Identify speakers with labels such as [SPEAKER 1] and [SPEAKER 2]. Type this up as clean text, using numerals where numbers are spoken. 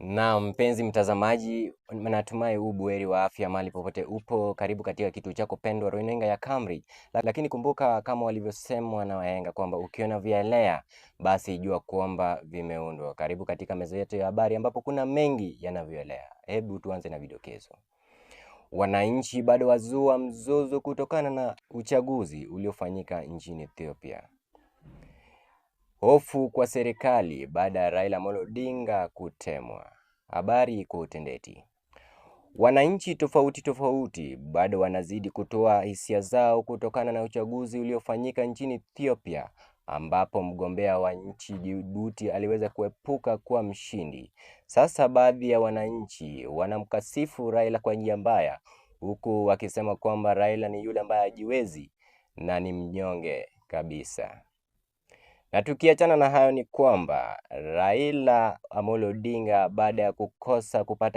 [SPEAKER 1] Na mpenzi mtazamaji, natumai buheri wa afya mahali popote upo. Karibu katika kituo chako pendwa runinga ya Kamri. Lakini kumbuka kama walivyosemwa na wahenga kwamba ukiona vielea basi jua kwamba vimeundwa. Karibu katika meza yetu ya habari ambapo kuna mengi yanavyoelea. Hebu tuanze na vidokezo. Wananchi bado wazua mzozo kutokana na uchaguzi uliofanyika nchini Ethiopia. Hofu kwa serikali baada ya Raila Amolo Odinga kutemwa. Habari kwa utendeti. Wananchi tofauti bado wanazidi kutoa hisia zao kutokana na uchaguzi uliofanyika nchini Ethiopia, ambapo mgombea wa nchi Djibouti aliweza kuepuka kuwa mshindi. Sasa baadhi ya wananchi wanamkasifu Raila kwa njia mbaya, huku wakisema kwamba Raila ni yule ambaye hajiwezi na ni mnyonge kabisa. Na tukiachana na hayo ni kwamba Raila Amolo Odinga baada ya kukosa kupata